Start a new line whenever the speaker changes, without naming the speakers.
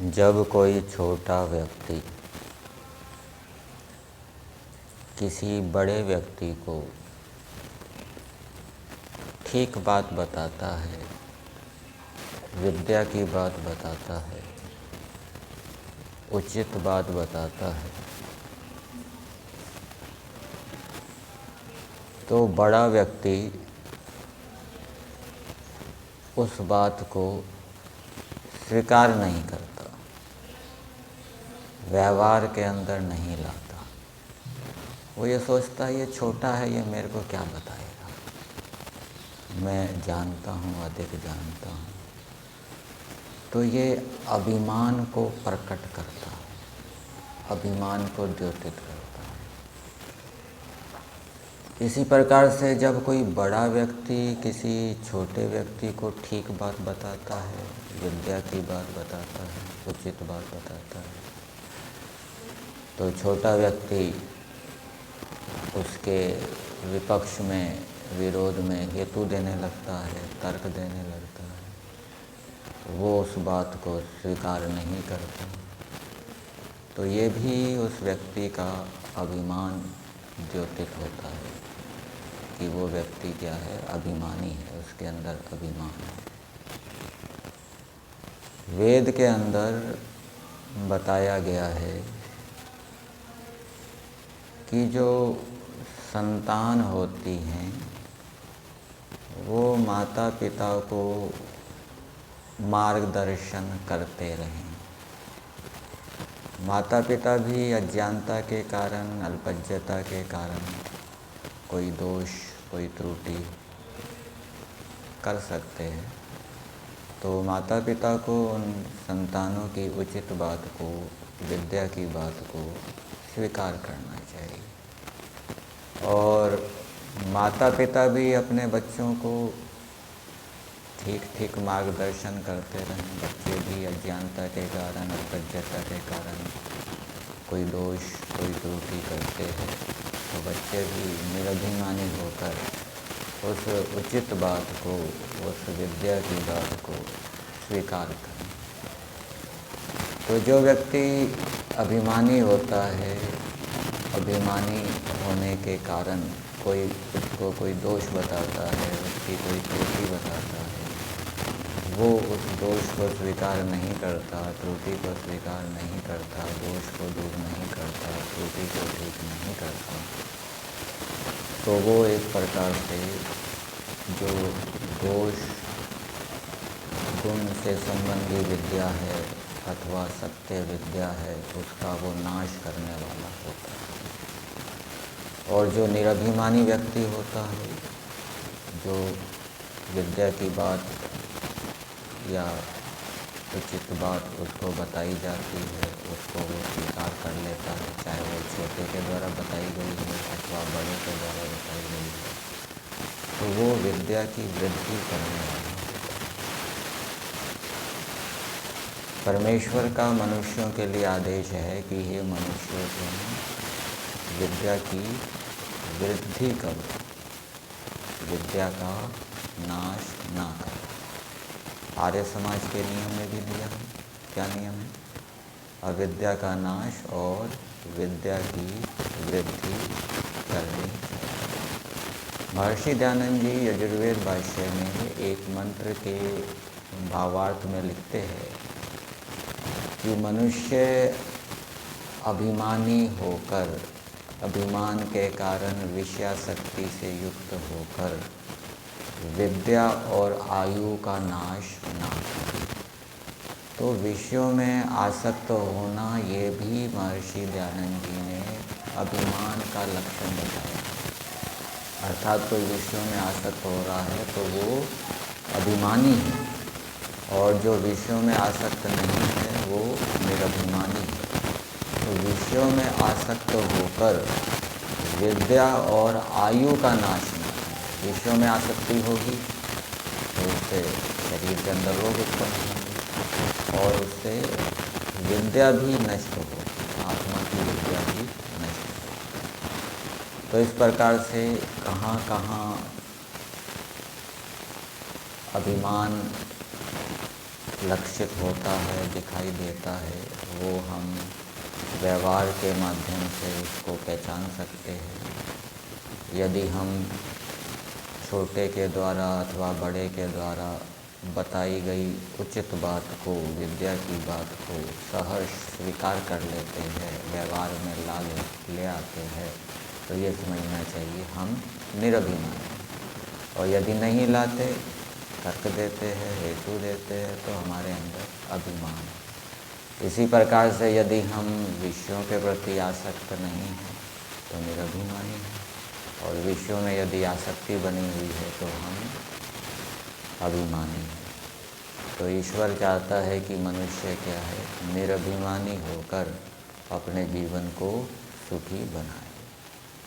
जब कोई छोटा व्यक्ति किसी बड़े व्यक्ति को ठीक बात बताता है, विद्या की बात बताता है, उचित बात बताता है, तो बड़ा व्यक्ति उस बात को स्वीकार नहीं करता, व्यवहार के अंदर नहीं लाता। वो ये सोचता है ये छोटा है, ये मेरे को क्या बताएगा, मैं जानता हूँ, अधिक जानता हूँ। तो ये अभिमान को प्रकट करता है, अभिमान को द्योतित करता है। इसी प्रकार से जब कोई बड़ा व्यक्ति किसी छोटे व्यक्ति को ठीक बात बताता है, विद्या की बात बताता है, उचित बात बताता है, तो छोटा व्यक्ति उसके विपक्ष में, विरोध में हेतु देने लगता है, तर्क देने लगता है। वो उस बात को स्वीकार नहीं करता। तो ये भी उस व्यक्ति का अभिमान द्योतित होता है कि वो व्यक्ति क्या है, अभिमानी है, उसके अंदर अभिमान है। वेद के अंदर बताया गया है कि जो संतान होती हैं वो माता पिता को मार्गदर्शन करते रहें। माता पिता भी अज्ञानता के कारण, अल्पज्ञता के कारण कोई दोष, कोई त्रुटि कर सकते हैं। तो माता पिता को उन संतानों की उचित बात को, विद्या की बात को स्वीकार करना चाहिए। और माता पिता भी अपने बच्चों को ठीक ठीक मार्गदर्शन करते रहें। बच्चे भी अज्ञानता के कारण, अल्पज्ञता के कारण कोई दोष, कोई त्रुटि करते हैं, तो बच्चे भी निरभिमानी होकर उस उचित बात को, उस विद्या की बात को स्वीकार करें। तो जो व्यक्ति अभिमानी होता है, अभिमानी होने के कारण कोई उसको कोई दोष बताता है, उसकी कोई त्रुटि बताता है, वो उस दोष को स्वीकार नहीं करता, त्रुटि को स्वीकार नहीं करता, दोष को दूर नहीं करता, त्रुटि को ठीक नहीं करता, तो वो एक प्रकार से जो दोष गुण से संबंधी विद्या है अथवा सत्य विद्या है, उसका वो नाश करने वाला होता है। और जो निरभिमानी व्यक्ति होता है, जो विद्या की बात या उचित बात उसको बताई जाती है, उसको वो स्वीकार कर लेता है, चाहे वो छोटे के द्वारा बताई गई है अथवा बड़े के द्वारा बताई गई है, तो वो विद्या की वृद्धि करने वाला होता है। परमेश्वर का मनुष्यों के लिए आदेश है कि हे मनुष्यों, तुम विद्या की वृद्धि करो, विद्या का नाश ना करो। आर्य समाज के नियम में भी दिया है। क्या नियम है? अविद्या का नाश और विद्या की वृद्धि करनी चाहिए। महर्षि दयानंद जी यजुर्वेद भाष्य में एक मंत्र के भावार्थ में लिखते हैं कि मनुष्य अभिमानी होकर, अभिमान के कारण विषयासक्ति से युक्त होकर विद्या और आयु का नाश ना करे। तो विषयों में आसक्त होना, ये भी महर्षि दयानंद जी ने अभिमान का लक्षण बताया। अर्थात कोई विषयों में आसक्त हो रहा है तो वो अभिमानी है, और जो विषयों में आसक्त नहीं है वो निरभिमानी है। तो विषयों में आसक्त होकर विद्या और आयु का नाश न करें। विषयों में आसक्ति होगी तो उससे शरीर के अंदर रोग उत्पन्न होंगे और उससे विद्या भी नष्ट होगी, आत्मा की विद्या भी नष्ट होगी। तो इस प्रकार से कहाँ कहाँ अभिमान लक्षित होता है, दिखाई देता है, वो हम व्यवहार के माध्यम से उसको पहचान सकते हैं। यदि हम छोटे के द्वारा अथवा बड़े के द्वारा बताई गई उचित बात को, विद्या की बात को सहर्ष स्वीकार कर लेते हैं, व्यवहार में ले आते हैं, तो ये समझना चाहिए हम निरभिमान हैं। और यदि नहीं लाते, तर्क देते हैं, हेतु देते हैं, तो हमारे अंदर अभिमान है। इसी प्रकार से यदि हम विषयों के प्रति आसक्त नहीं हैं तो निरभिमानी हैं, और विषयों में यदि आसक्ति बनी हुई है तो हम अभिमानी हैं। तो ईश्वर चाहता है कि मनुष्य क्या है, निरभिमानी होकर अपने जीवन को सुखी बनाए।